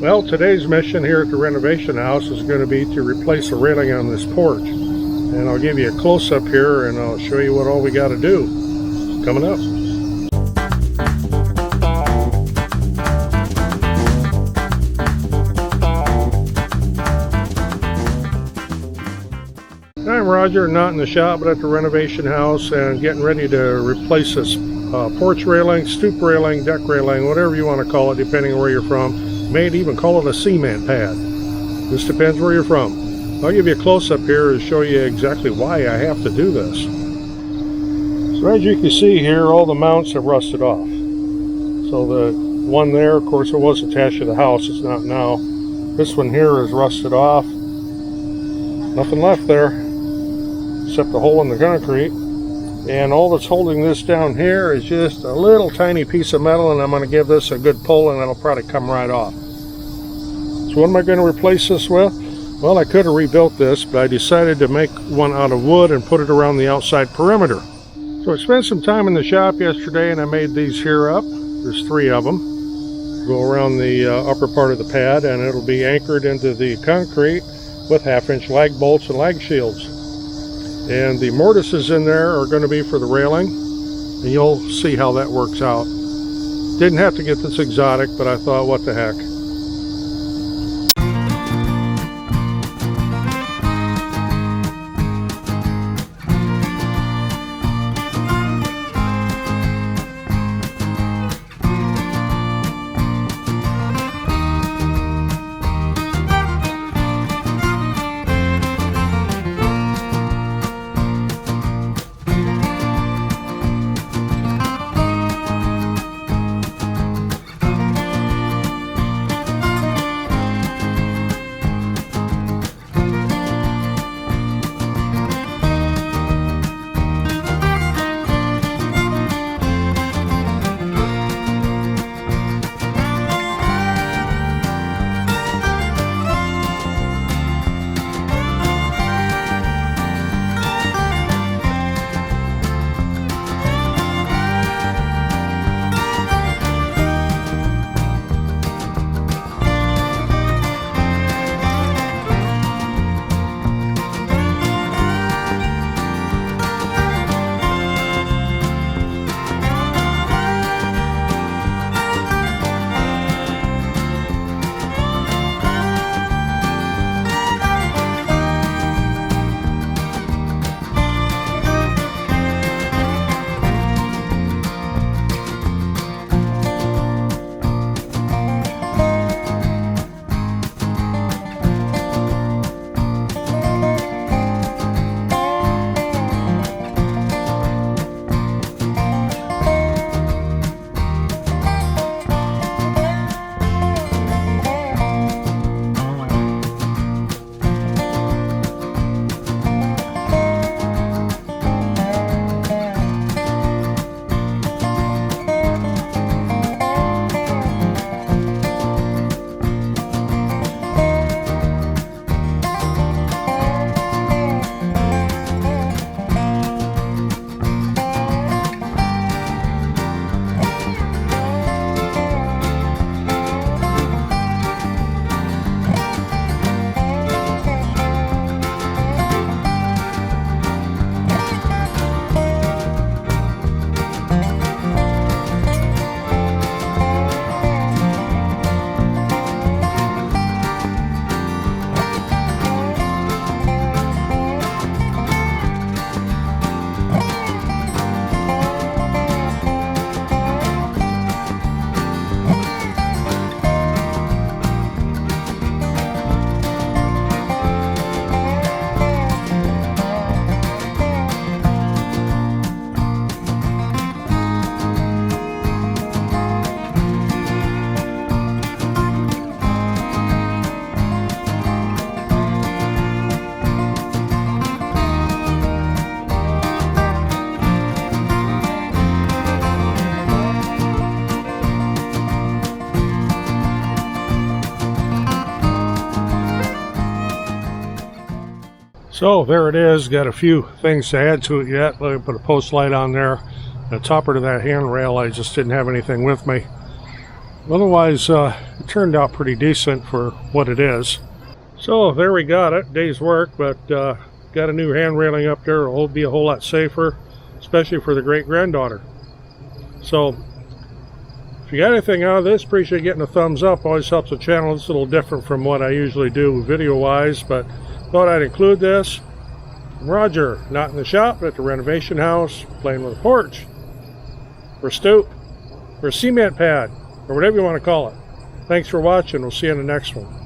Well, today's mission here at the renovation house is going to be to replace the railing on this porch. And I'll give you a close-up here and I'll show you what all we got to do. Coming up. I'm Roger, not in the shop but at the renovation house, and getting ready to replace this porch railing, stoop railing, deck railing, whatever you want to call it depending on where you're from. You may even call it a cement pad. This depends where you're from. I'll give you a close-up here and show you exactly why I have to do this. So as you can see here, all the mounts have rusted off. So the one there, of course, it was attached to the house. It's not now. This one here is rusted off. Nothing left there except a hole in the concrete. And all that's holding this down here is just a little tiny piece of metal, and I'm going to give this a good pull and it'll probably come right off. So what am I going to replace this with? Well, I could have rebuilt this, but I decided to make one out of wood and put it around the outside perimeter. So I spent some time in the shop yesterday and I made these here up. There's 3 of them. Go around the upper part of the pad, and it'll be anchored into the concrete with 1/2-inch lag bolts and lag shields. And the mortises in there are going to be for the railing, and you'll see how that works out. Didn't have to get this exotic, but I thought, what the heck. So there it is. Got a few things to add to it yet. Let me put a post light on there. The topper to that handrail, I just didn't have anything with me. Otherwise, it turned out pretty decent for what it is. So there we got it, day's work, but got a new hand railing up there. It'll be a whole lot safer, especially for the great-granddaughter. So if you got anything out of this, appreciate getting a thumbs up. Always helps the channel. It's a little different from what I usually do video-wise, but thought I'd include this. I'm Roger, not in the shop, but at the renovation house, playing with a porch, or stoop, or cement pad, or whatever you want to call it. Thanks for watching. We'll see you in the next one.